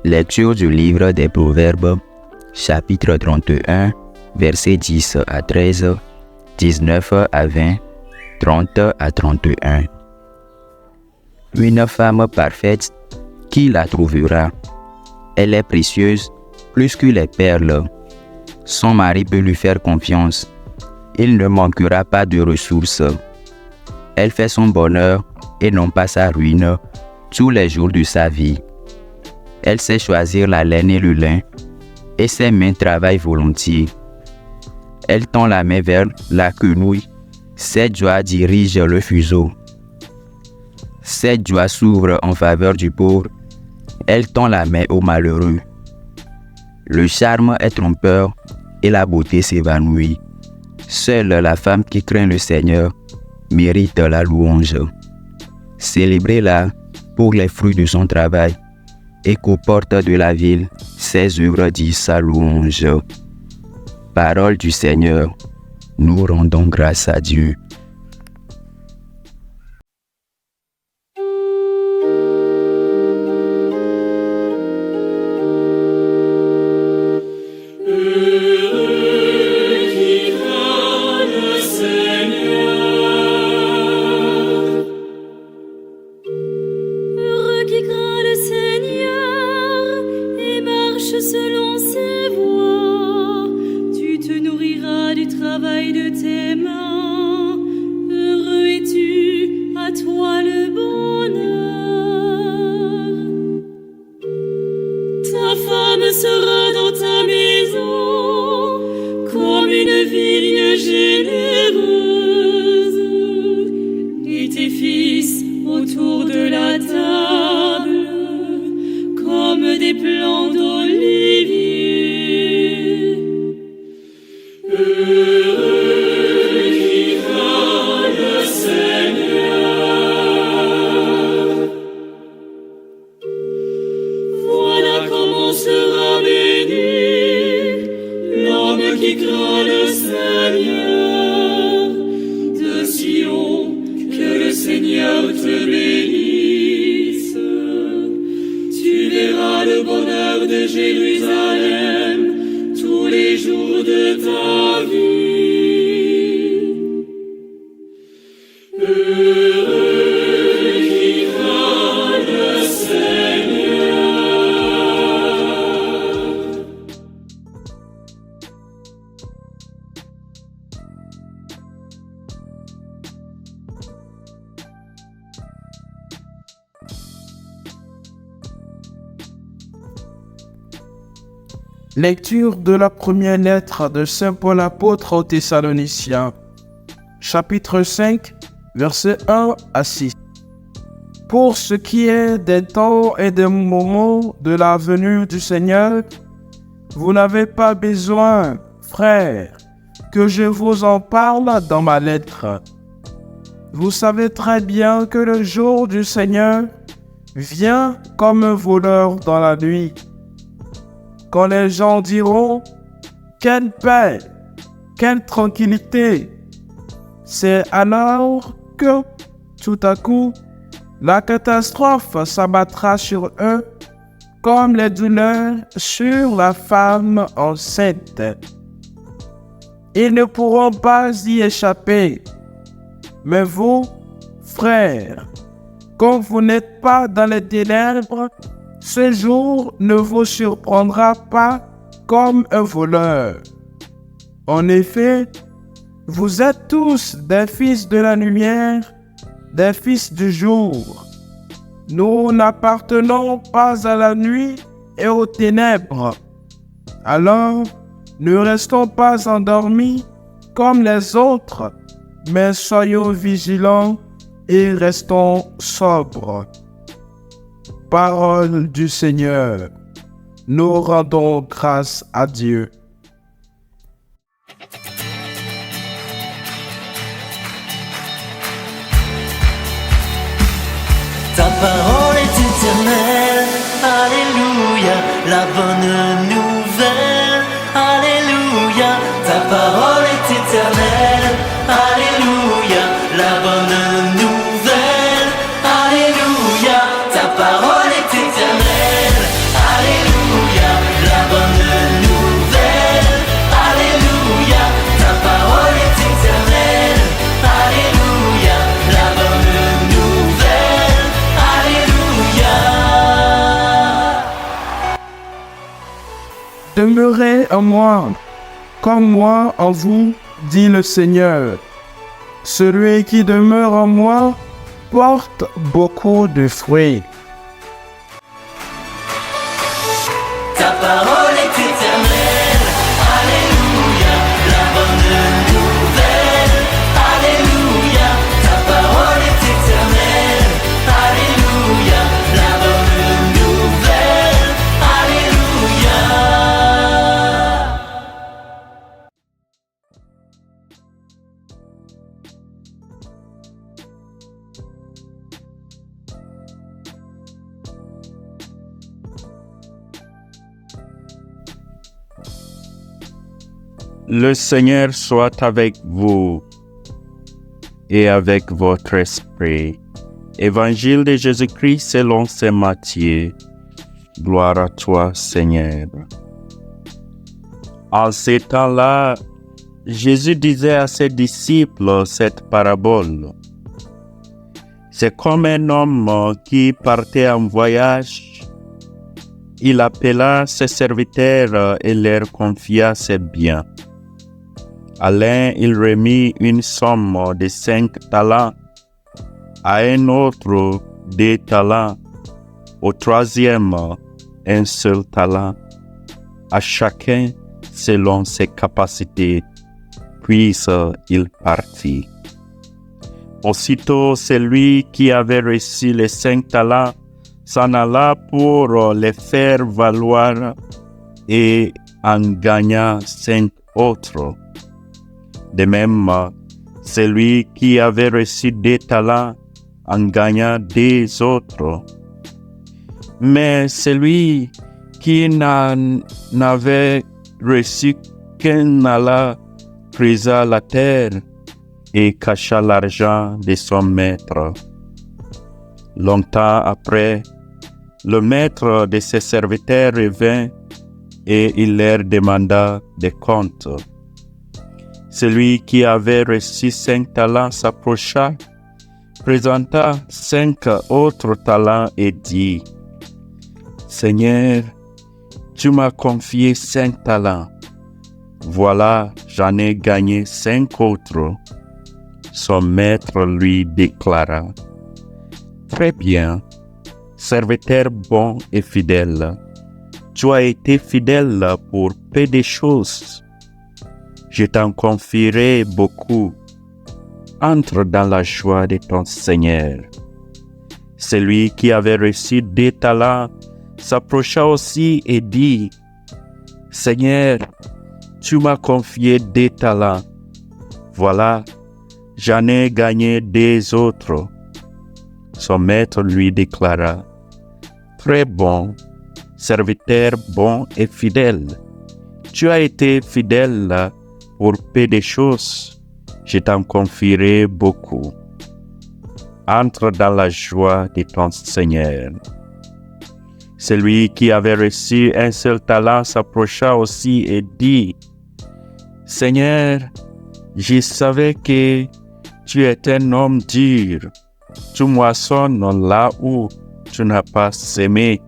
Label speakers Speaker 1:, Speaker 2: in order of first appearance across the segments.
Speaker 1: Lecture du livre des Proverbes, chapitre 31, versets 10 à 13, 19 à 20, 30 à 31. Une femme parfaite, qui la trouvera? Elle est précieuse plus que les perles. Son mari peut lui faire confiance. Il ne manquera pas de ressources. Elle fait son bonheur et non pas sa ruine tous les jours de sa vie. Elle sait choisir la laine et le lin, et ses mains travaillent volontiers. Elle tend la main vers la quenouille, ses doigts dirigent le fuseau. Ses doigts s'ouvrent en faveur du pauvre, elle tend la main au malheureux. Le charme est trompeur et la beauté s'évanouit. Seule la femme qui craint le Seigneur mérite la louange. Célébrez-la pour les fruits de son travail, et qu'aux portes de la ville, ses œuvres disent sa louange. Parole du Seigneur, nous rendons grâce à Dieu.
Speaker 2: Selon ses voies, tu te nourriras du travail de tes mains. Heureux es-tu, à toi le bonheur. Ta femme sera dans ta maison comme une vigne généreuse, et tes fils autour de la table comme des plants d'olivier. Heureux qui craint le Seigneur. Voilà comment sera béni l'homme qui craint le Seigneur. De Sion, que le Seigneur te bénisse. Tu verras le bonheur de Jérusalem tous les jours de ta vie. Heureux qui craint le Seigneur.
Speaker 3: Lecture de la première lettre de Saint Paul apôtre aux Thessaloniciens, chapitre 5, versets 1 à 6. Pour ce qui est des temps et des moments de la venue du Seigneur, vous n'avez pas besoin, frères, que je vous en parle dans ma lettre. Vous savez très bien que le jour du Seigneur vient comme un voleur dans la nuit. Quand les gens diront « Quelle paix, quelle tranquillité !» c'est alors que, tout à coup, la catastrophe s'abattra sur eux comme les douleurs sur la femme enceinte. Ils ne pourront pas y échapper. Mais vous, frères, quand vous n'êtes pas dans les ténèbres, ce jour ne vous surprendra pas comme un voleur. En effet, vous êtes tous des fils de la lumière, des fils du jour. Nous n'appartenons pas à la nuit et aux ténèbres. Alors, ne restons pas endormis comme les autres, mais soyons vigilants et restons sobres. Parole du Seigneur, nous rendons grâce à Dieu.
Speaker 4: Ta parole est éternelle, alléluia, la bonne nouvelle, alléluia. Ta parole est éternelle, alléluia, la bonne nouvelle, alléluia. Ta parole est éternelle, alléluia.
Speaker 3: Demeurez en moi, comme moi en vous, dit le Seigneur. Celui qui demeure en moi porte beaucoup de fruits.
Speaker 4: Ta parole est éternelle. Alléluia, la bonne nouvelle. Alléluia, ta parole est éternelle. Alléluia, la bonne nouvelle. Alléluia.
Speaker 5: Le Seigneur soit avec vous et avec votre esprit. Évangile de Jésus-Christ selon saint Matthieu. Gloire à toi, Seigneur. En ces temps-là, Jésus disait à ses disciples cette parabole. C'est comme un homme qui partait en voyage. Il appela ses serviteurs et leur confia ses biens. À l'un, il remit une somme de 5 talents, à un autre 2 talents, au troisième un seul talent, à chacun selon ses capacités, puis il partit. Aussitôt, celui qui avait reçu les 5 talents s'en alla pour les faire valoir et en gagna 5 autres. De même, celui qui avait reçu 2 talents en gagna 2 autres. Mais celui qui n'avait reçu qu'un talent creusa la terre et cacha l'argent de son maître. Longtemps après, le maître de ses serviteurs revint et il leur demanda des comptes. Celui qui avait reçu 5 talents s'approcha, présenta 5 autres talents et dit, « Seigneur, tu m'as confié 5 talents. Voilà, j'en ai gagné 5 autres. » Son maître lui déclara, « Très bien, serviteur bon et fidèle. Tu as été fidèle pour peu de choses. Je t'en confierai beaucoup. Entre dans la joie de ton Seigneur. » Celui qui avait reçu 2 talents s'approcha aussi et dit, « Seigneur, tu m'as confié 2 talents. Voilà, j'en ai gagné 2 autres. » Son maître lui déclara, « Très bon, serviteur bon et fidèle. Tu as été fidèle pour peu de choses, je t'en confierai beaucoup. Entre dans la joie de ton Seigneur. » Celui qui avait reçu un seul talent s'approcha aussi et dit, « Seigneur, je savais que tu es un homme dur. Tu moissonnes là où tu n'as pas semé.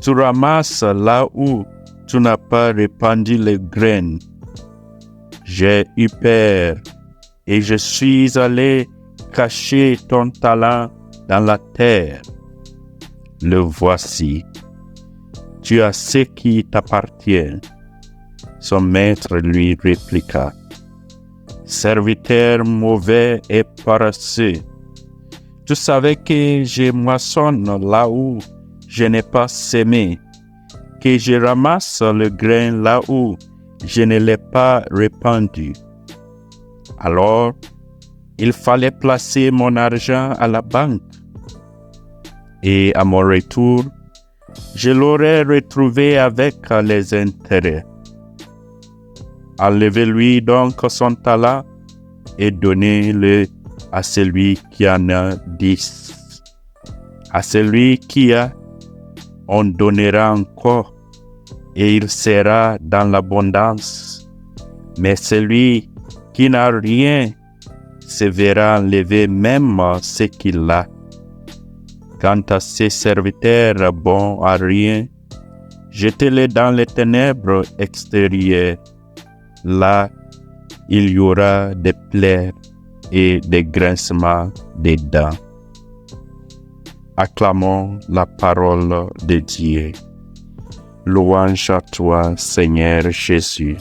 Speaker 5: Tu ramasses là où tu n'as pas répandu les graines. J'ai eu peur et je suis allé cacher ton talent dans la terre. Le voici. Tu as ce qui t'appartient. » Son maître lui répliqua, « Serviteur mauvais et paresseux, tu savais que je moissonne là où je n'ai pas semé, que je ramasse le grain là où je ne l'ai pas répandu. Alors, il fallait placer mon argent à la banque. Et à mon retour, je l'aurais retrouvé avec les intérêts. Enlevez-lui donc son talent et donnez-le à celui qui en a 10. À celui qui a, on donnera encore, et il sera dans l'abondance. Mais celui qui n'a rien se verra enlever même ce qu'il a. Quant à ses serviteurs bons à rien, jetez-les dans les ténèbres extérieures. Là, il y aura des plaies et des grincements des dents. Acclamons la parole de Dieu. Louange à toi, Seigneur Jésus.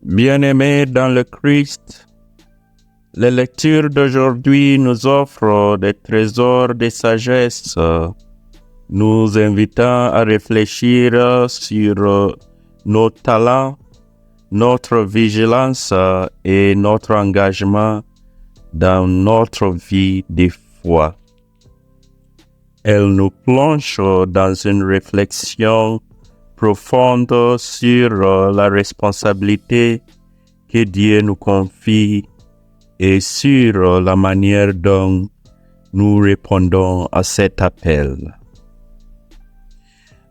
Speaker 5: Bien-aimés dans le Christ, les lectures d'aujourd'hui nous offrent des trésors de sagesse, nous invitant à réfléchir sur nos talents, notre vigilance et notre engagement dans notre vie de foi. Elle nous plonge dans une réflexion profonde sur la responsabilité que Dieu nous confie et sur la manière dont nous répondons à cet appel.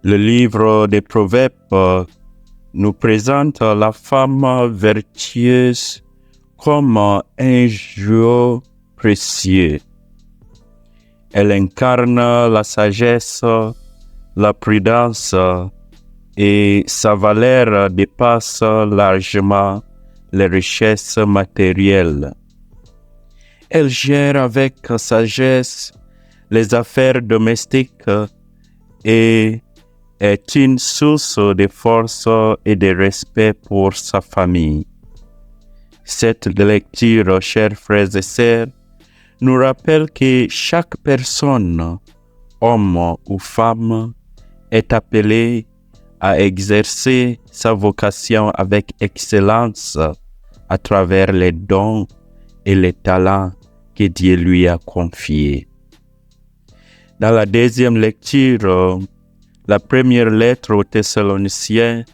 Speaker 5: Le livre des Proverbes nous présente la femme vertueuse comme un joyau précieux. Elle incarne la sagesse, la prudence, et sa valeur dépasse largement les richesses matérielles. Elle gère avec sagesse les affaires domestiques et est une source de force et de respect pour sa famille. Cette lecture, chers frères et sœurs, nous rappelle que chaque personne, homme ou femme, est appelée à exercer sa vocation avec excellence à travers les dons et les talents que Dieu lui a confiés. Dans la deuxième lecture, la première lettre aux Thessaloniciens,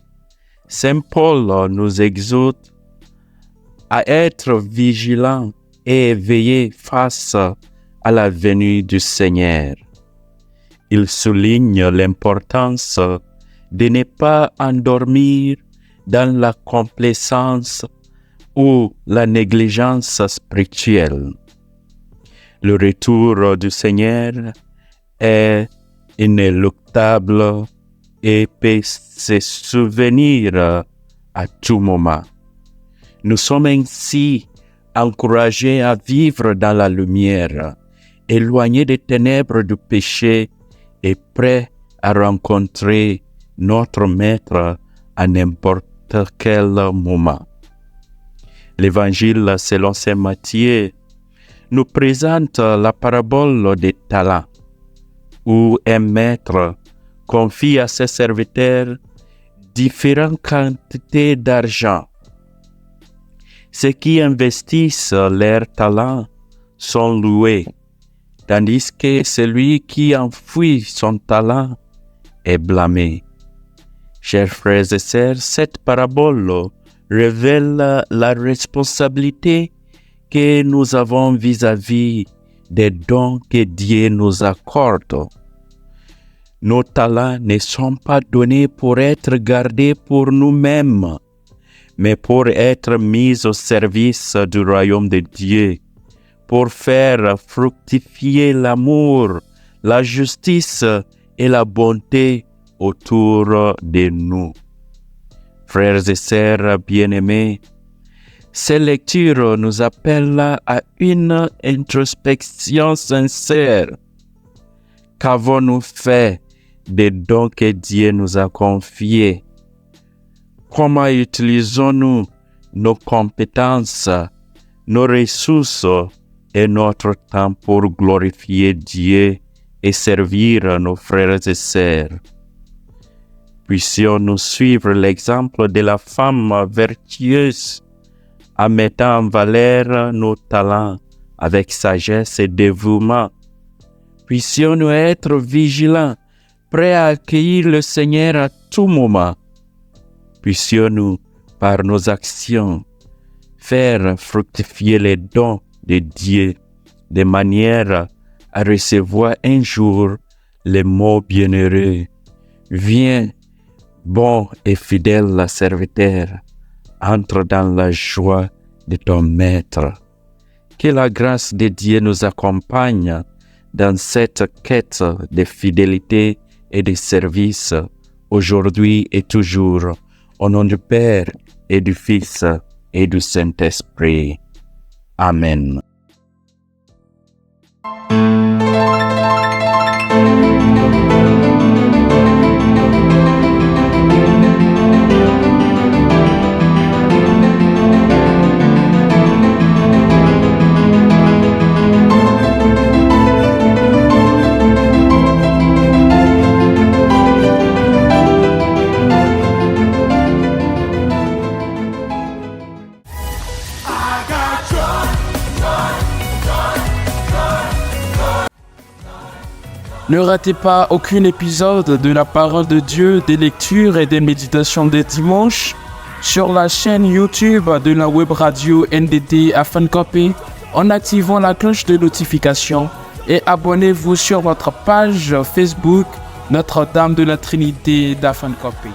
Speaker 5: Saint Paul nous exhorte à être vigilants et éveillés face à la venue du Seigneur. Il souligne l'importance de ne pas endormir dans la complaisance ou la négligence spirituelle. Le retour du Seigneur est inéluctable et peut se souvenir à tout moment. Nous sommes ainsi encouragés à vivre dans la lumière, éloignés des ténèbres du péché et prêts à rencontrer notre Maître à n'importe quel moment. L'Évangile selon saint Matthieu nous présente la parabole des talents, où un maître confie à ses serviteurs différentes quantités d'argent. Ceux qui investissent leurs talents sont loués, tandis que celui qui enfouit son talent est blâmé. Chers frères et sœurs, cette parabole révèle la responsabilité que nous avons vis-à-vis des dons que Dieu nous accorde. Nos talents ne sont pas donnés pour être gardés pour nous-mêmes, mais pour être mis au service du royaume de Dieu, pour faire fructifier l'amour, la justice et la bonté autour de nous. Frères et sœurs bien-aimés, ces lectures nous appellent à une introspection sincère. Qu'avons-nous fait des dons que Dieu nous a confiés? Comment utilisons-nous nos compétences, nos ressources et notre temps pour glorifier Dieu et servir nos frères et sœurs? Puissions-nous suivre l'exemple de la femme vertueuse en mettant en valeur nos talents avec sagesse et dévouement. Puissions-nous être vigilants, prêts à accueillir le Seigneur à tout moment. Puissions-nous, par nos actions, faire fructifier les dons de Dieu de manière à recevoir un jour les mots bienheureux. Viens, bon et fidèle serviteur, entre dans la joie de ton maître. Que la grâce de Dieu nous accompagne dans cette quête de fidélité et de service, aujourd'hui et toujours, au nom du Père et du Fils et du Saint-Esprit. Amen.
Speaker 3: Ne ratez pas aucun épisode de la parole de Dieu, des lectures et des méditations des dimanches sur la chaîne YouTube de la web radio NDT Afankopé en activant la cloche de notification et abonnez-vous sur notre page Facebook Notre-Dame de la Trinité d'Afankopé.